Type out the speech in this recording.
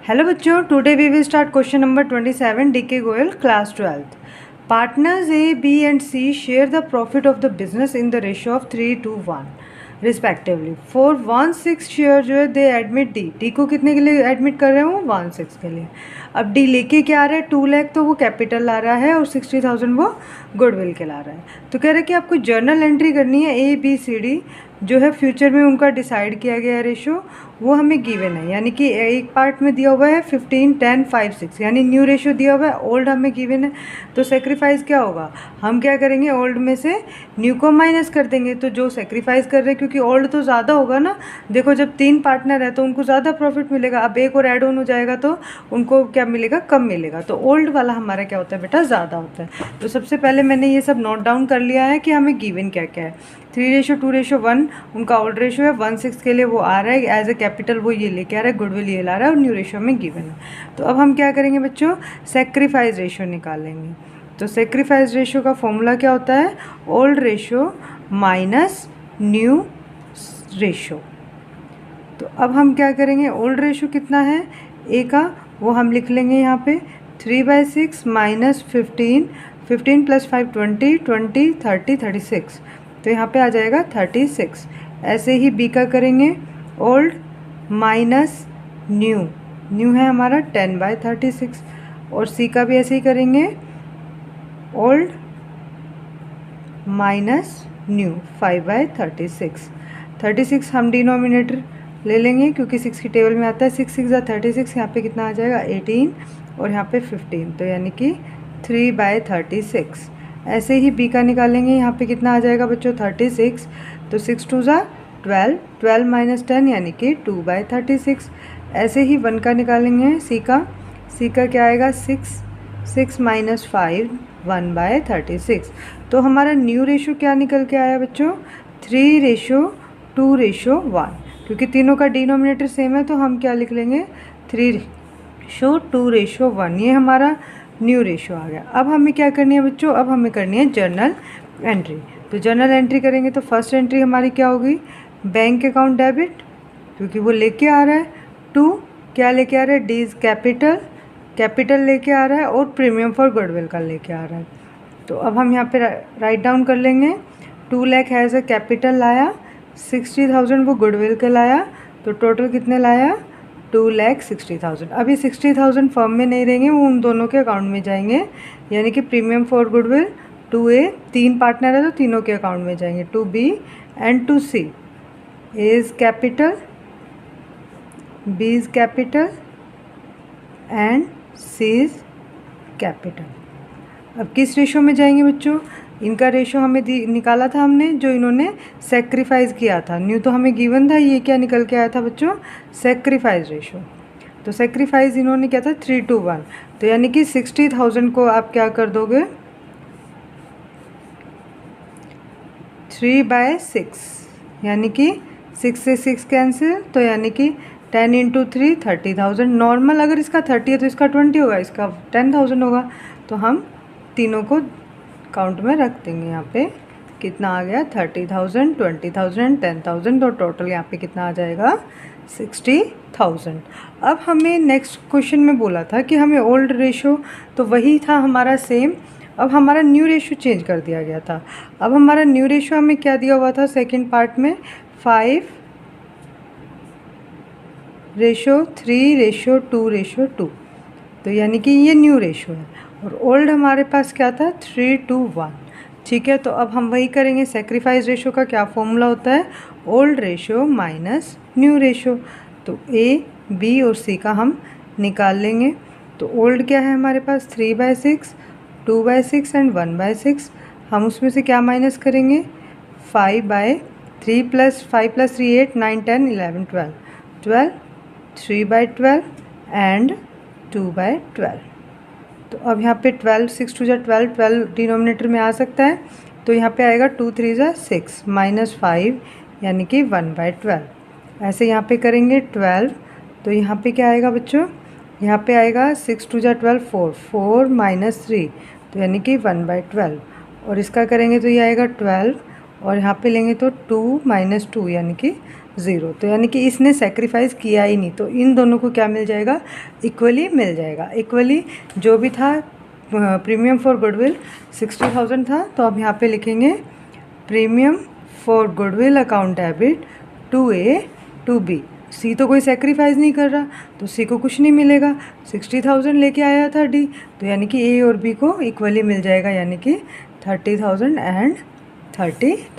Hello बच्चों, today we will start question number 27 DK Goyal class 12th। Partners a b and c share the profit of the business in the ratio of 3:1 respectively. For 1/6 share जो है दे admit D को कितने के लिए admit कर रहे हैं वो 1/6 के लिए। अब डी लेके क्या आ रहा है 2 लाख, तो वो कैपिटल ला रहा है और 60,000 वो गुडविल के ला रहा है। तो कह रहा है कि आपको जर्नल एंट्री करनी है ए बी सी डी जो है फ्यूचर में उनका डिसाइड किया गया है रेशो, वो हमें गिवन है। यानी कि एक पार्ट में दिया हुआ है 15, 10, 5, 6, यानी न्यू रेशो दिया हुआ है, ओल्ड हमें गिवन है। तो सेक्रीफाइस क्या होगा, हम क्या करेंगे ओल्ड में से न्यू को माइनस कर देंगे। तो जो सेक्रीफाइस कर रहे हैं क्योंकि ओल्ड तो ज़्यादा होगा ना, देखो जब 3 पार्टनर है तो उनको ज़्यादा प्रॉफिट मिलेगा। अब एक और ऐड ऑन हो जाएगा तो उनको क्या मिलेगा, कम मिलेगा। तो ओल्ड वाला हमारा क्या होता है बेटा, ज़्यादा होता है। तो सबसे पहले मैंने ये सब नोट डाउन कर लिया है कि हमें गिवन क्या क्या है। 3:2:1 उनका ओल्ड रेशो है, 1/6 के लिए वो आ रहा है एज ए कैपिटल, वो ये लेके आ रहा है, गुडविल ये ला रहा है और न्यू रेशो में गिवन है। तो अब हम क्या करेंगे बच्चों, सेक्रीफाइस रेशो निकालेंगे। तो सेक्रीफाइस रेशो का फॉर्मूला क्या होता है, old ratio minus new ratio. तो अब हम क्या करेंगे, ओल्ड रेशो कितना है ए का, वो हम लिख लेंगे यहाँ पे 3/6 माइनस 15, 15 + 5 20, 20 30 36, तो यहाँ पे आ जाएगा 36। ऐसे ही बी का करेंगे, ओल्ड माइनस न्यू, न्यू है हमारा 10/36, और सी का भी ऐसे ही करेंगे, ओल्ड माइनस न्यू 5/36। 36 हम डिनोमिनेटर ले लेंगे क्योंकि 6 की टेबल में आता है, 6 6 36, यहाँ पे कितना आ जाएगा 18 और यहाँ पे 15, तो यानी कि 3/36। ऐसे ही बी का निकालेंगे, यहाँ पे कितना आ जाएगा बच्चों 36, तो 6 2 12, 12 - 10 यानी कि 2/36। ऐसे ही 1 का निकालेंगे, सी का क्या आएगा 6, 6 - 5 1/36। तो हमारा न्यू रेशो क्या निकल के आया बच्चों, 3:2:1, क्योंकि तीनों का डिनोमिनेटर सेम है तो हम क्या लिख लेंगे 3:2:1, ये हमारा न्यू रेशो आ गया। अब हमें क्या करनी है बच्चों, अब हमें करनी है जर्नल एंट्री। तो जर्नल एंट्री करेंगे तो फर्स्ट एंट्री हमारी क्या होगी, बैंक अकाउंट डेबिट, क्योंकि वो लेके आ रहा है। 2 क्या लेके आ रहा है, डी इज़ कैपिटल लेके आ रहा है, और प्रीमियम फॉर गुडविल का लेके आ रहा है। तो अब हम यहाँ पे राइट डाउन कर लेंगे, 2 लाख है एज ए कैपिटल लाया, 60,000 वो गुडविल के लाया, तो टोटल कितने लाया 2,60,000। अभी 60,000 फर्म में नहीं रहेंगे, वो उन दोनों के अकाउंट में जाएंगे, यानी कि premium for goodwill 2A, 3 partner है तो तीनों के अकाउंट में जाएंगे, 2B and 2C। A is capital, B is capital and C is capital. अब किस रेशो में जाएंगे बच्चों, इनका रेशो हमें निकाला था हमने, जो इन्होंने सेक्रीफाइस किया था। न्यू तो हमें गिवन था, ये क्या निकल के आया था बच्चों, सेक्रीफाइस रेशो। तो सेक्रीफाइस इन्होंने क्या था 3:1, तो यानी कि 60,000 को आप क्या कर दोगे 3/6, यानी कि 6 से 6 कैंसिल, तो यानी कि 10 × 3 30,000। नॉर्मल अगर इसका 30 है तो इसका 20 होगा, इसका 10,000 होगा, तो हम तीनों को काउंट में रख देंगे। यहाँ पे कितना आ गया 30,000, 20,000, 10,000, तो टोटल यहाँ पे कितना आ जाएगा 60,000। अब हमें नेक्स्ट क्वेश्चन में बोला था कि हमें ओल्ड रेशो तो वही था हमारा सेम, अब हमारा न्यू रेशो चेंज कर दिया गया था। अब हमारा न्यू रेशो हमें क्या दिया हुआ था सेकंड पार्ट में, 5:3:2:2, तो यानी कि ये न्यू रेशो है। और ओल्ड हमारे पास क्या था 3:1, ठीक है। तो अब हम वही करेंगे, सेक्रीफाइस रेशो का क्या फॉर्मूला होता है, old ratio minus new ratio. तो ए, बी और सी का हम निकाल लेंगे। तो ओल्ड क्या है हमारे पास 3/6, 2/6 एंड 1/6, हम उसमें से क्या माइनस करेंगे 5/3 + 5 + 3 8 9 10 11 12 12, 3/12 एंड 2/12। तो अब यहाँ पे 12, 6 2 12, 12 डिनोमिनेटर में आ सकता है, तो यहाँ पे आएगा 2 3 6 -5, यानी कि 1/12। ऐसे यहाँ पे करेंगे 12, तो यहाँ पे क्या आएगा बच्चों, यहाँ पे आएगा 6 2 12 4 4 -3, तो यानी कि 1/12। और इसका करेंगे तो ये आएगा 12, और यहाँ पे लेंगे तो 2 - 2 यानी कि ज़ीरो। तो यानी कि इसने सेक्रीफाइस किया ही नहीं, तो इन दोनों को क्या मिल जाएगा, इक्वली मिल जाएगा। इक्वली जो भी था प्रीमियम फॉर गुडविल 60,000 था, तो अब यहाँ पे लिखेंगे premium for goodwill account debit to A to B. C तो कोई सेक्रीफाइस नहीं कर रहा, तो सी को कुछ नहीं मिलेगा। 60,000 लेके आया था डी, तो यानी कि ए और बी को इक्वली मिल जाएगा, यानी कि 30,000 एंड 30,000।